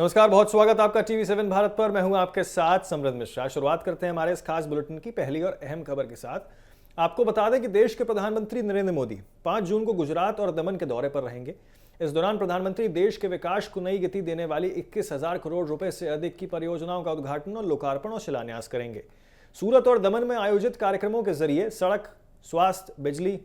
नमस्कार, बहुत स्वागत आपका टीवी7 भारत पर। मैं हूं आपके साथ समृद्ध मिश्रा। शुरुआत करते हैं हमारे इस खास बुलेटिन की पहली और अहम खबर के साथ। आपको बता दें कि देश के प्रधानमंत्री नरेंद्र मोदी 5 जून को गुजरात और दमन के दौरे पर रहेंगे। इस दौरान प्रधानमंत्री देश के विकास को नई गति देने वाली 21,000 करोड़ रुपए से अधिक की परियोजनाओं का उद्घाटन और लोकार्पण और शिलान्यास करेंगे। सूरत और दमन में आयोजित कार्यक्रमों के जरिए सड़क, स्वास्थ्य, बिजली,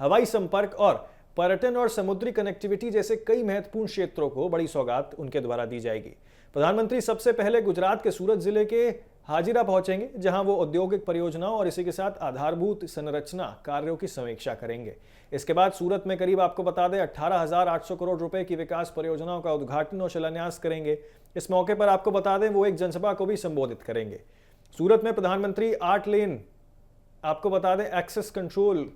हवाई संपर्क और पर्यटन और समुद्री कनेक्टिविटी जैसे कई महत्वपूर्ण क्षेत्रों को बड़ी सौगात उनके द्वारा दी जाएगी। प्रधानमंत्री सबसे पहले गुजरात के सूरत जिले के हाजिरा पहुंचेंगे, जहां वो औद्योगिक परियोजनाओं और इसी के साथ आधारभूत संरचना कार्यों की समीक्षा करेंगे। इसके बाद सूरत में करीब आपको बता दें 18,800 करोड़ रुपए की विकास परियोजनाओं का उद्घाटन और शिलान्यास करेंगे। इस मौके पर आपको बता दें वो एक जनसभा को भी संबोधित करेंगे। सूरत में प्रधानमंत्री 8 लेन आपको बता दें access control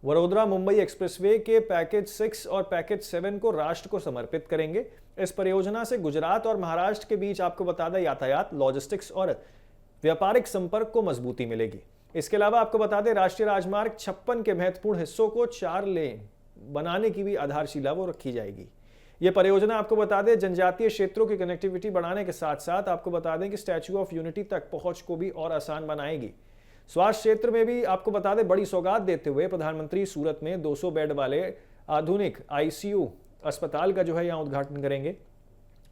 Vadodara Mumbai expressway के पैकेज 6 और पैकेज 7 को राष्ट्र को समर्पित करेंगे। इस परियोजना से गुजरात और महाराष्ट्र के बीच आपको बता दें यातायात, लॉजिस्टिक्स और व्यापारिक संपर्क को मजबूती मिलेगी। इसके अलावा आपको बता दें राष्ट्रीय राजमार्ग 56 के महत्वपूर्ण हिस्सों को 4 लेन बनाने की भी आधारशिला वो रखी जाएगी। ये परियोजना आपको बता दें जनजातीय क्षेत्रों की कनेक्टिविटी बढ़ाने के साथ साथ आपको बता दें कि स्टैच्यू ऑफ यूनिटी तक पहुंच को भी और आसान बनाएगी। स्वास्थ्य क्षेत्र में भी आपको बता दें बड़ी सौगात देते हुए प्रधानमंत्री सूरत में 200 बेड वाले आधुनिक आईसीयू अस्पताल का जो है यहाँ उद्घाटन करेंगे।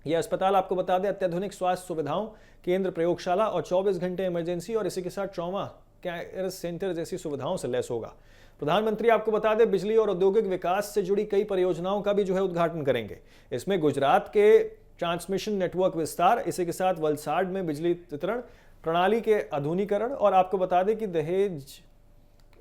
यह अस्पताल आपको बता दें अत्याधुनिक स्वास्थ्य सुविधाओं, केंद्र, प्रयोगशाला और 24 घंटे इमरजेंसी और इसी के साथ ट्रॉमा केयर सेंटर जैसी सुविधाओं से लैस होगा। प्रधानमंत्री आपको बता दें बिजली और औद्योगिक विकास से जुड़ी कई परियोजनाओं का भी जो है उद्घाटन करेंगे। इसमें गुजरात के ट्रांसमिशन नेटवर्क विस्तार, इसी के साथ वलसाड में बिजली वितरण प्रणाली के आधुनिकीकरण और आपको बता दें कि दहेज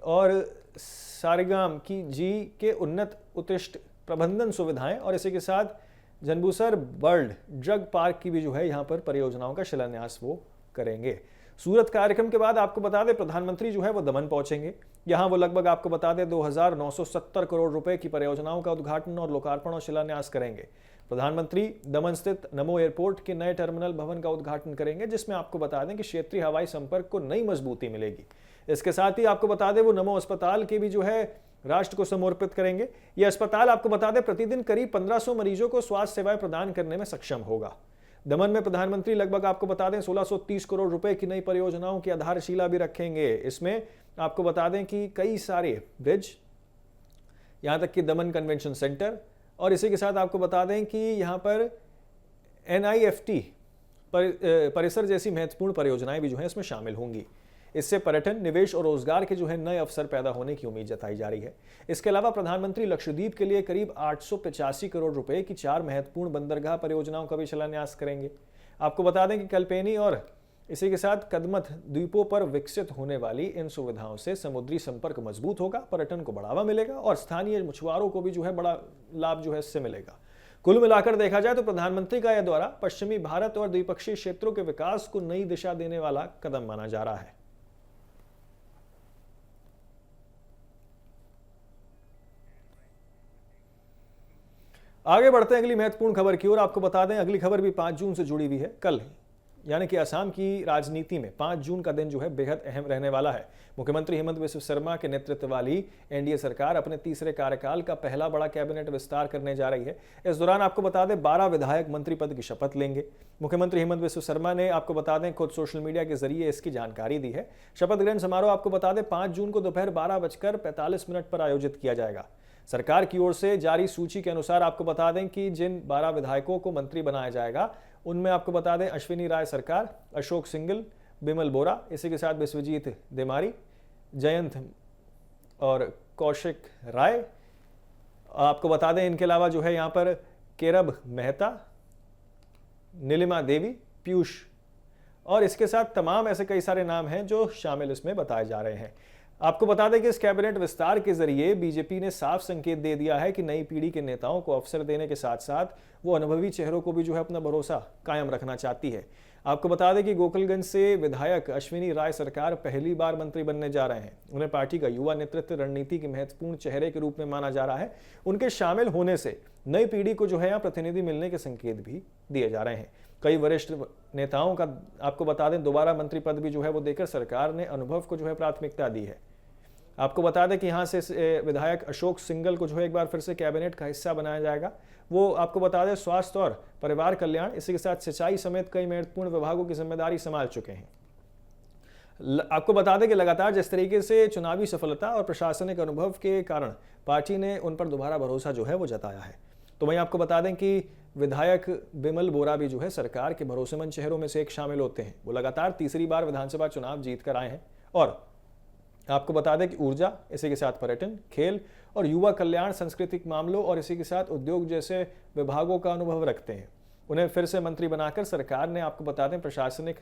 और सारेगाम की जी के उन्नत उत्कृष्ट प्रबंधन सुविधाएं और इसी के साथ जनबूसर बर्ड ड्रग पार्क की भी जो है यहाँ पर परियोजनाओं का शिलान्यास वो करेंगे। सूरत कार्यक्रम के बाद आपको बता दें प्रधानमंत्री जो है वो दमन पहुंचेंगे। यहाँ वो लगभग आपको बता दें 2,970 करोड़ रुपए की परियोजनाओं का उद्घाटन और लोकार्पण और शिलान्यास करेंगे। प्रधानमंत्री दमन स्थित नमो एयरपोर्ट के नए टर्मिनल भवन का उद्घाटन करेंगे, जिसमें आपको बता दें कि क्षेत्रीय हवाई संपर्क को नई मजबूती मिलेगी। इसके साथ ही आपको बता दें वो नमो अस्पताल के भी जो है राष्ट्र को समर्पित करेंगे। यह अस्पताल आपको बता दें प्रतिदिन करीब 1500 मरीजों को स्वास्थ्य सेवाएं प्रदान करने में सक्षम होगा। दमन में प्रधानमंत्री लगभग आपको बता दें 1630 करोड़ रुपए की नई परियोजनाओं की आधारशिला भी रखेंगे। इसमें आपको बता दें कि कई सारे ब्रिज, यहां तक कि दमन कन्वेंशन सेंटर और इसी के साथ आपको बता दें कि यहाँ पर NIFT परिसर जैसी महत्वपूर्ण परियोजनाएं भी जो है इसमें शामिल होंगी। इससे पर्यटन, निवेश और रोजगार के जो है नए अवसर पैदा होने की उम्मीद जताई जा रही है। इसके अलावा प्रधानमंत्री लक्षद्वीप के लिए करीब 885 करोड़ रुपए की 4 महत्वपूर्ण बंदरगाह परियोजनाओं का भी शिलान्यास करेंगे। आपको बता दें कि कल्पेनी और इसी के साथ कदमत द्वीपों पर विकसित होने वाली इन सुविधाओं से समुद्री संपर्क मजबूत होगा, पर्यटन को बढ़ावा मिलेगा और स्थानीय मछुआरों को भी जो है बड़ा लाभ जो है इससे मिलेगा। कुल मिलाकर देखा जाए तो प्रधानमंत्री का यह दौरा पश्चिमी भारत और द्विपक्षीय क्षेत्रों के विकास को नई दिशा देने वाला कदम माना जा रहा है। आगे बढ़ते हैं अगली महत्वपूर्ण खबर की ओर। आपको बता दें अगली खबर भी 5 जून से जुड़ी हुई है। कल यानी कि असम की राजनीति में 5 जून का दिन जो है बेहद अहम रहने वाला है। मुख्यमंत्री हेमंत बिस्व शर्मा के नेतृत्व वाली एनडीए सरकार अपने तीसरे कार्यकाल का पहला बड़ा कैबिनेट विस्तार करने जा रही है। इस दौरान आपको बता दें 12 विधायक मंत्री पद की शपथ लेंगे। मुख्यमंत्री हेमंत बिस्व शर्मा ने आपको बता दें खुद सोशल मीडिया के जरिए इसकी जानकारी दी है। शपथ ग्रहण समारोह आपको बता दें 5 जून को दोपहर 12:45 पर आयोजित किया जाएगा। सरकार की ओर से जारी सूची के अनुसार आपको बता दें कि जिन 12 विधायकों को मंत्री बनाया जाएगा उनमें आपको बता दें अश्विनी राय सरकार, अशोक सिंघल, बिमल बोरा, इसी के साथ विश्वजीत देमारी, जयंत और कौशिक राय। आपको बता दें इनके अलावा जो है यहाँ पर केरब मेहता, नीलिमा देवी, पीयूष और इसके साथ तमाम ऐसे कई सारे नाम हैं जो शामिल इसमें बताए जा रहे हैं। आपको बता दें कि इस कैबिनेट विस्तार के जरिए बीजेपी ने साफ संकेत दे दिया है कि नई पीढ़ी के नेताओं को अवसर देने के साथ साथ वो अनुभवी चेहरों को भी जो है अपना भरोसा कायम रखना चाहती है। आपको बता दें कि गोकुलगंज से विधायक अश्विनी राय सरकार पहली बार मंत्री बनने जा रहे हैं। उन्हें पार्टी का युवा नेतृत्व रणनीति के महत्वपूर्ण चेहरे के रूप में माना जा रहा है। उनके शामिल होने से नई पीढ़ी को जो है यहाँ प्रतिनिधि मिलने के संकेत भी दिए जा रहे हैं। कई वरिष्ठ नेताओं का आपको बता दें दोबारा मंत्री पद भी जो है वो देकर सरकार ने अनुभव को जो है प्राथमिकता दी है। आपको बता दें कि यहाँ से विधायक अशोक सिंघल को जो है एक बार फिर से कैबिनेट का हिस्सा बनाया जाएगा। वो आपको बता दें स्वास्थ्य और परिवार कल्याण, इसी के साथ सिंचाई समेत कई महत्वपूर्ण विभागों की जिम्मेदारी संभाल चुके हैं। आपको बता दें कि लगातार जिस तरीके से चुनावी सफलता और प्रशासनिक अनुभव के कारण पार्टी ने उन पर दोबारा भरोसा जो है वो जताया है। तो वहीं आपको बता दें कि विधायक बिमल बोरा भी जो है सरकार के भरोसेमंद चेहरों में से एक शामिल होते हैं। वो लगातार तीसरी बार विधानसभा चुनाव जीत कर आए हैं और आपको बता दें कि ऊर्जा, इसी के साथ पर्यटन, खेल और युवा कल्याण, सांस्कृतिक मामलों और इसी के साथ उद्योग जैसे विभागों का अनुभव रखते हैं। उन्हें फिर से मंत्री बनाकर सरकार ने आपको बता दें प्रशासनिक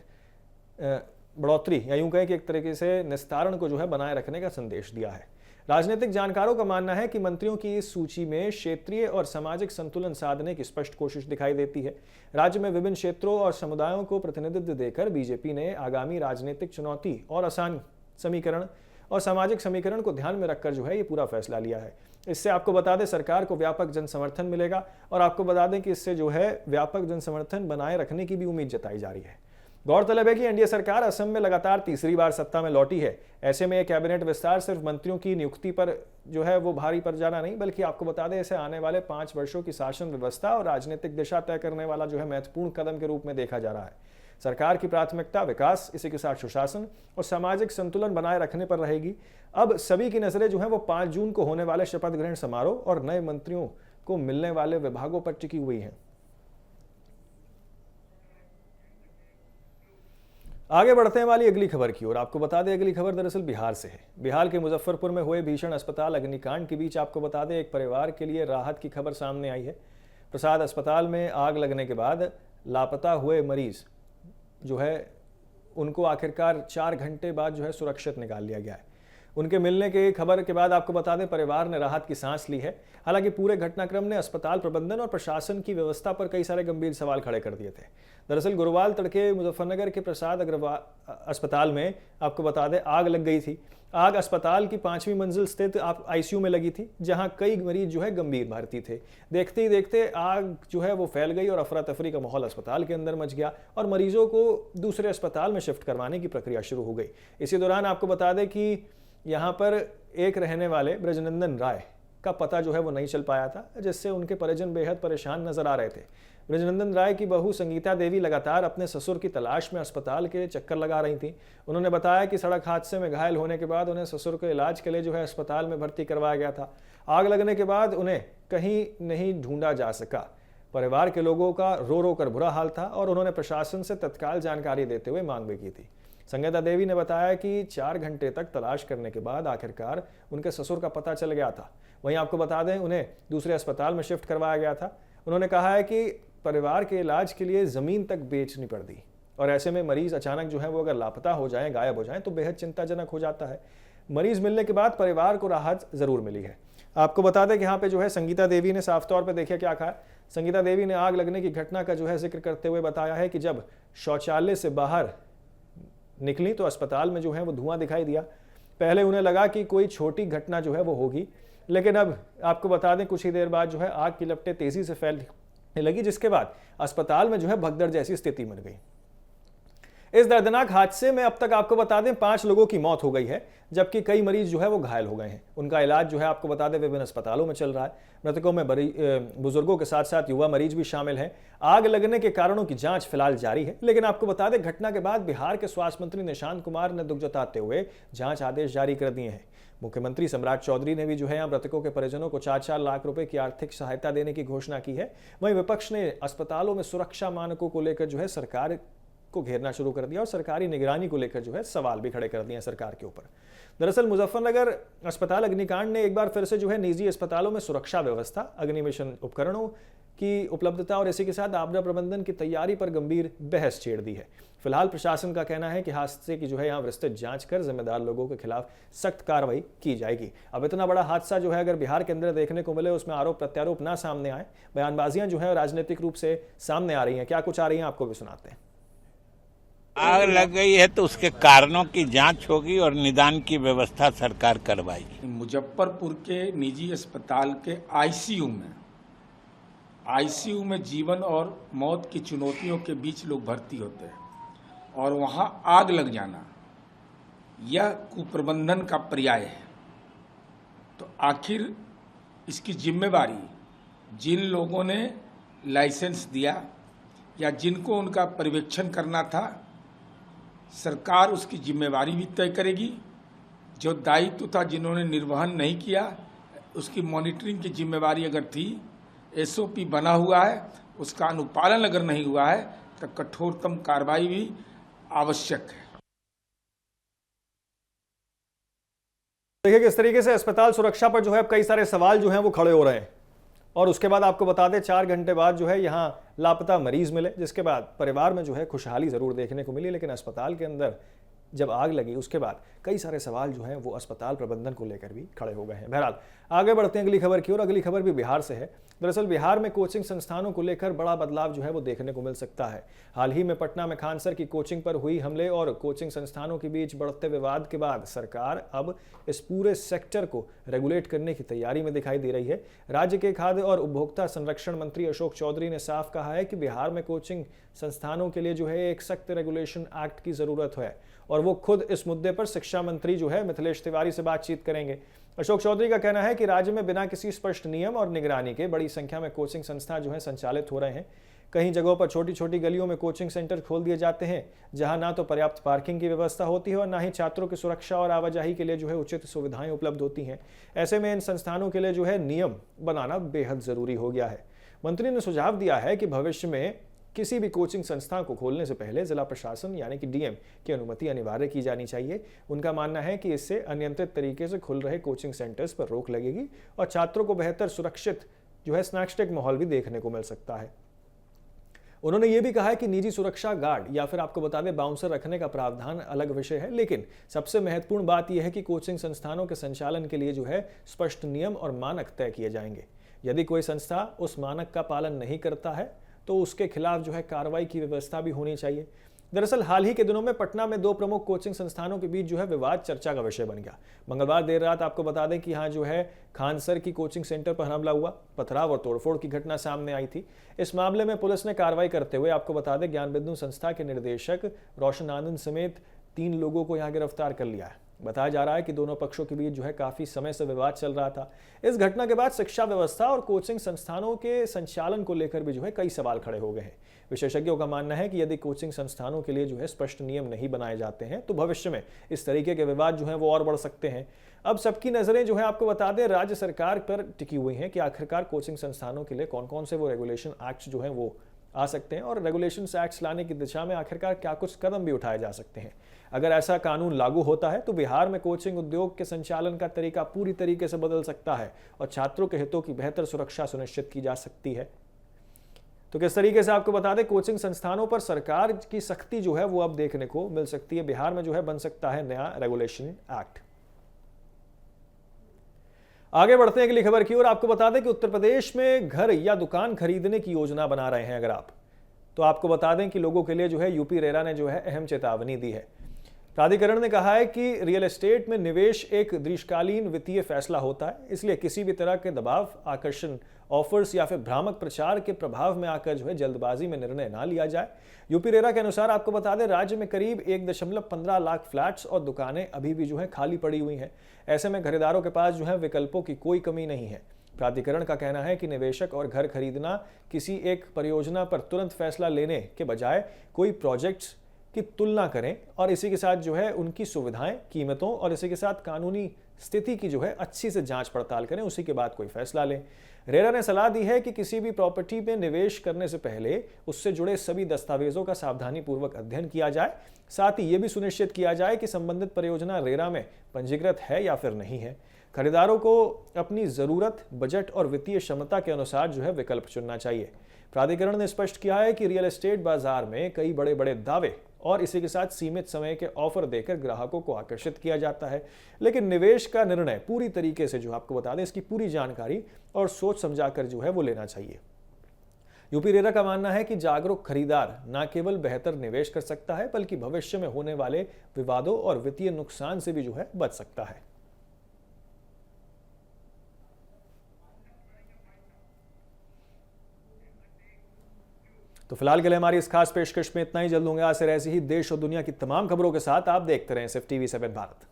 बढ़ोतरी या यूं कहें कि एक तरीके से निस्तारण को जो है बनाए रखने का संदेश दिया है। राजनीतिक जानकारों का मानना है कि मंत्रियों की इस सूची में क्षेत्रीय और सामाजिक संतुलन साधने की स्पष्ट कोशिश दिखाई देती है। राज्य में विभिन्न क्षेत्रों और समुदायों को प्रतिनिधित्व देकर बीजेपी ने आगामी राजनीतिक चुनौती और आसान समीकरण और सामाजिक समीकरण को ध्यान में रखकर जो है ये पूरा फैसला लिया है। इससे आपको बता दें सरकार को व्यापक जन समर्थन मिलेगा और आपको बता दें कि इससे जो है व्यापक जन समर्थन बनाए रखने की भी उम्मीद जताई जा रही है। गौरतलब है कि एनडीए सरकार असम में लगातार तीसरी बार सत्ता में लौटी है। ऐसे में कैबिनेट विस्तार सिर्फ मंत्रियों की नियुक्ति पर जो है वो भारी पड़ जाना नहीं, बल्कि आपको बता दें इसे आने वाले 5 वर्षों की शासन व्यवस्था और राजनीतिक दिशा तय करने वाला जो है महत्वपूर्ण कदम के रूप में देखा जा रहा है। सरकार की प्राथमिकता विकास, इसी के साथ सुशासन और सामाजिक संतुलन बनाए रखने पर रहेगी। अब सभी की नजरें जो है वो 5 जून को होने वाले शपथ ग्रहण समारोह और नए मंत्रियों को मिलने वाले विभागों पर टिकी हुई हैं। आगे बढ़ते हैं वाली अगली खबर की ओर। आपको बता दें अगली खबर दरअसल बिहार से है। बिहार के मुजफ्फरपुर में हुए भीषण अस्पताल अग्निकांड के बीच आपको बता दें एक परिवार के लिए राहत की खबर सामने आई है। प्रसाद अस्पताल में आग लगने के बाद लापता हुए मरीज जो है उनको आखिरकार 4 घंटे बाद जो है सुरक्षित निकाल लिया गया है। उनके मिलने की खबर के बाद आपको बता दें परिवार ने राहत की सांस ली है। हालांकि पूरे घटनाक्रम ने अस्पताल प्रबंधन और प्रशासन की व्यवस्था पर कई सारे गंभीर सवाल खड़े कर दिए थे। दरअसल गुरुवार तड़के मुजफ्फरनगर के प्रसाद अग्रवाल अस्पताल में आपको बता दें आग लग गई थी। आग अस्पताल की 5वीं मंजिल स्थित आईसीयू में लगी थी, जहां कई मरीज जो है गंभीर भर्ती थे। देखते ही देखते आग जो है वो फैल गई और अफरा तफरी का माहौल अस्पताल के अंदर मच गया और मरीजों को दूसरे अस्पताल में शिफ्ट करवाने की प्रक्रिया शुरू हो गई। इसी दौरान आपको बता दें कि यहाँ पर एक रहने वाले ब्रजनंदन राय का पता जो है वो नहीं चल पाया था, जिससे उनके परिजन बेहद परेशान नजर आ रहे थे। ब्रजनंदन राय की बहू संगीता देवी लगातार अपने ससुर की तलाश में अस्पताल के चक्कर लगा रही थी। उन्होंने बताया कि सड़क हादसे में घायल होने के बाद उन्हें ससुर के इलाज के लिए जो है अस्पताल में भर्ती करवाया गया था। आग लगने के बाद उन्हें कहीं नहीं ढूंढा जा सका। परिवार के लोगों का रो रो कर बुरा हाल था और उन्होंने प्रशासन से तत्काल जानकारी देते हुए मांग भी की थी। संगीता देवी ने बताया कि 4 घंटे तक तलाश करने के बाद आखिरकार उनके ससुर का पता चल गया था। वहीं आपको बता दें उन्हें दूसरे अस्पताल में शिफ्ट करवाया गया था। उन्होंने कहा है कि परिवार के इलाज के लिए ज़मीन तक बेचनी पड़ दी और ऐसे में मरीज अचानक जो है वो अगर लापता हो जाएं, गायब हो जाएं तो बेहद चिंताजनक हो जाता है। मरीज मिलने के बाद परिवार को राहत ज़रूर मिली है। आपको बता दें कि यहाँ पे जो है संगीता देवी ने साफ तौर पर देखिए क्या कहा। संगीता देवी ने आग लगने की घटना का जो है जिक्र करते हुए बताया है कि जब शौचालय से बाहर निकली तो अस्पताल में जो है वो धुआं दिखाई दिया। पहले उन्हें लगा कि कोई छोटी घटना जो है वो होगी, लेकिन अब आपको बता दें कुछ ही देर बाद जो है आग की लपटें तेजी से फैलने लगी, जिसके बाद अस्पताल में जो है भगदड़ जैसी स्थिति बन गई। इस दर्दनाक हादसे में अब तक आपको बता दें 5 लोगों की मौत हो गई है, जबकि कई मरीज जो है वो घायल हो गए हैं। उनका इलाज जो है आपको बता दें विभिन्न अस्पतालों में चल रहा है। मृतकों में बुजुर्गों के साथ साथ युवा मरीज भी शामिल हैं। आग लगने के कारणों की जांच फिलहाल जारी है, लेकिन आपको बता दें घटना के बाद बिहार के स्वास्थ्य मंत्री निशांत कुमार ने दुख जताते हुए जांच आदेश जारी कर दिए हैं। मुख्यमंत्री सम्राट चौधरी ने भी जो है यहाँ मृतकों के परिजनों को 4-4 लाख रुपए की आर्थिक सहायता देने की घोषणा की है। वहीं विपक्ष ने अस्पतालों में सुरक्षा मानकों को लेकर जो है सरकार को घेरना शुरू कर दिया और सरकारी निगरानी को लेकर जो है सवाल भी खड़े कर दिए सरकार के ऊपर। दरअसल मुजफ्फरनगर अस्पताल अग्निकांड ने एक बार फिर से जो है निजी अस्पतालों में सुरक्षा व्यवस्था, अग्निशमन उपकरणों की उपलब्धता और इसी के साथ आपदा प्रबंधन की तैयारी पर गंभीर बहस छेड़ दी है। फिलहाल प्रशासन का कहना है कि हादसे की जो है यहाँ विस्तृत जांच कर जिम्मेदार लोगों के खिलाफ सख्त कार्रवाई की जाएगी। अब इतना बड़ा हादसा जो है अगर बिहार के अंदर देखने को मिले, उसमें आरोप प्रत्यारोप ना सामने आए, बयानबाजियां जो है राजनीतिक रूप से सामने आ रही हैं। क्या कुछ आ रही हैं आपको भी सुनाते हैं। आग लग गई है तो उसके कारणों की जांच होगी और निदान की व्यवस्था सरकार करवाएगी। मुजफ्फरपुर के निजी अस्पताल के आईसीयू में जीवन और मौत की चुनौतियों के बीच लोग भर्ती होते हैं और वहां आग लग जाना यह कुप्रबंधन का पर्याय है। आखिर इसकी जिम्मेवारी जिन लोगों ने लाइसेंस दिया या जिनको उनका पर्यवेक्षण करना था, सरकार उसकी जिम्मेवारी भी तय करेगी। जो दायित्व था जिन्होंने निर्वहन नहीं किया, उसकी मॉनिटरिंग की जिम्मेवारी अगर थी, एसओपी बना हुआ है, उसका अनुपालन अगर नहीं हुआ है तो कठोरतम कार्रवाई भी आवश्यक है। देखिए किस तरीके से अस्पताल सुरक्षा पर जो है अब कई सारे सवाल जो हैं वो खड़े हो रहे हैं। और उसके बाद आपको बता दें 4 घंटे बाद जो है यहाँ लापता मरीज मिले, जिसके बाद परिवार में जो है खुशहाली जरूर देखने को मिली, लेकिन अस्पताल के अंदर जब आग लगी उसके बाद कई सारे सवाल जो हैं वो अस्पताल प्रबंधन को लेकर भी खड़े हो गए हैं। बहरहाल आगे बढ़ते हैं अगली खबर की ओर। अगली खबर भी बिहार से है। दरअसल बिहार में कोचिंग संस्थानों को लेकर बड़ा बदलाव जो है वो देखने को मिल सकता है। हाल ही में पटना में खान सर की कोचिंग पर हुई हमले और कोचिंग संस्थानों के बीच बढ़ते विवाद के बाद सरकार अब इस पूरे सेक्टर को रेगुलेट करने की तैयारी में दिखाई दे रही है। राज्य के खाद्य और उपभोक्ता संरक्षण मंत्री अशोक चौधरी ने साफ कहा है कि बिहार में कोचिंग संस्थानों के लिए जो है एक सख्त रेगुलेशन एक्ट की जरूरत है और वो खुद इस मुद्दे पर शिक्षा मंत्री जो है मिथिलेश तिवारी से बातचीत करेंगे। अशोक चौधरी का कहना है कि राज्य में बिना किसी स्पष्ट नियम और निगरानी के बड़ी संख्या में कोचिंग संस्था जो है संचालित हो रहे हैं। कई जगहों पर छोटी छोटी गलियों में कोचिंग सेंटर खोल दिए जाते हैं, जहां ना तो पर्याप्त पार्किंग की व्यवस्था होती है और ना ही छात्रों की सुरक्षा और आवाजाही के लिए जो है उचित सुविधाएं उपलब्ध होती हैं। ऐसे में इन संस्थानों के लिए जो है नियम बनाना बेहद जरूरी हो गया है। मंत्री ने सुझाव दिया है कि भविष्य में किसी भी कोचिंग संस्था को खोलने से पहले जिला प्रशासन यानी कि डीएम की अनुमति अनिवार्य की जानी चाहिए। उनका मानना है कि इससे अनियंत्रित तरीके से खुल रहे कोचिंग सेंटर्स पर रोक लगेगी और छात्रों को बेहतर सुरक्षित जो है स्नैक्सटेक माहौल भी देखने को मिल सकता है। उन्होंने ये भी कहा है कि निजी सुरक्षा गार्ड या फिर आपको बता दें बाउंसर रखने का प्रावधान अलग विषय है, लेकिन सबसे महत्वपूर्ण बात यह है कि कोचिंग संस्थानों के संचालन के लिए जो है स्पष्ट नियम और मानक तय किए जाएंगे। यदि कोई संस्था उस मानक का पालन नहीं करता है तो उसके खिलाफ जो है कार्रवाई की व्यवस्था भी होनी चाहिए। दरअसल हाल ही के दिनों में पटना में 2 प्रमुख कोचिंग संस्थानों के बीच जो है विवाद चर्चा का विषय बन गया। मंगलवार देर रात आपको बता दें कि यहाँ जो है खान सर की कोचिंग सेंटर पर हमला हुआ, पथराव और तोड़फोड़ की घटना सामने आई थी। इस मामले में पुलिस ने कार्रवाई करते हुए आपको बता दें ज्ञान बिंदु संस्था के निदेशक रोशन आनंद समेत 3 लोगों को यहाँ गिरफ्तार कर लिया है। बताया जा रहा है कि दोनों पक्षों के बीच जो है काफी समय से विवाद चल रहा था। इस घटना के बाद शिक्षा व्यवस्था और कोचिंग संस्थानों के संचालन को लेकर भी जो है कई सवाल खड़े हो गए हैं। विशेषज्ञों का मानना है कि यदि कोचिंग संस्थानों के लिए जो है स्पष्ट नियम नहीं बनाए जाते हैं तो भविष्य में इस तरीके के विवाद जो है वो और बढ़ सकते हैं। अब सबकी नजरें जो है आपको बता दें राज्य सरकार पर टिकी हुई हैं कि आखिरकार कोचिंग संस्थानों के लिए कौन कौन से वो रेगुलेशन एक्ट्स जो हैं वो आ सकते हैं और रेगुलेशन एक्ट्स लाने की दिशा में आखिरकार क्या कुछ कदम भी उठाए जा सकते हैं। अगर ऐसा कानून लागू होता है तो बिहार में कोचिंग उद्योग के संचालन का तरीका पूरी तरीके से बदल सकता है और छात्रों के हितों की बेहतर सुरक्षा सुनिश्चित की जा सकती है। तो किस तरीके से आपको बता दें कोचिंग संस्थानों पर सरकार की सख्ती जो है वो अब देखने को मिल सकती है। बिहार में जो है बन सकता है नया रेगुलेशन एक्ट। आगे बढ़ते हैं अगली खबर की ओर। आपको बता दें कि उत्तर प्रदेश में घर या दुकान खरीदने की योजना बना रहे हैं अगर आप, तो आपको बता दें कि लोगों के लिए जो है यूपी रेरा ने जो है अहम चेतावनी दी है। प्राधिकरण ने कहा है कि रियल एस्टेट में निवेश एक दीर्घकालीन वित्तीय फैसला होता है, इसलिए किसी भी तरह के दबाव, आकर्षण, ऑफर्स या फिर भ्रामक प्रचार के प्रभाव में आकर जो है जल्दबाजी में निर्णय ना लिया जाए। यूपी रेरा के अनुसार आपको बता दें राज्य में करीब 1.15 लाख फ्लैट्स और दुकानें अभी भी जो है खाली पड़ी हुई हैं। ऐसे में खरीदारों के पास जो है विकल्पों की कोई कमी नहीं है। प्राधिकरण का कहना है कि निवेशक और घर खरीदना किसी एक परियोजना पर तुरंत फैसला लेने के बजाय कोई प्रोजेक्ट्स की तुलना करें और इसी के साथ जो है उनकी सुविधाएं, कीमतों और इसी के साथ कानूनी स्थिति की जो है अच्छी से जांच पड़ताल करें, उसी के बाद कोई फैसला लें। रेरा ने सलाह दी है कि किसी भी प्रॉपर्टी में निवेश करने से पहले उससे जुड़े सभी दस्तावेजों का सावधानी पूर्वक अध्ययन किया जाए। साथ ही यह भी सुनिश्चित किया जाए कि संबंधित परियोजना रेरा में पंजीकृत है या फिर नहीं है। खरीदारों को अपनी जरूरत, बजट और वित्तीय क्षमता के अनुसार जो है विकल्प चुनना चाहिए। प्राधिकरण ने स्पष्ट किया है कि रियल एस्टेट बाजार में कई बड़े बड़े दावे और इसी के साथ सीमित समय के ऑफर देकर ग्राहकों को आकर्षित किया जाता है, लेकिन निवेश का निर्णय पूरी तरीके से जो आपको बता दें इसकी पूरी जानकारी और सोच समझाकर जो है वो लेना चाहिए। यूपी रेरा का मानना है कि जागरूक खरीदार न केवल बेहतर निवेश कर सकता है बल्कि भविष्य में होने वाले विवादों और वित्तीय नुकसान से भी जो है बच सकता है। तो फिलहाल के लिए हमारी इस खास पेशकश में इतना ही। जल्द होंगे आज से ऐसी ही देश और दुनिया की तमाम खबरों के साथ। आप देखते रहें सिर्फ TV7 भारत।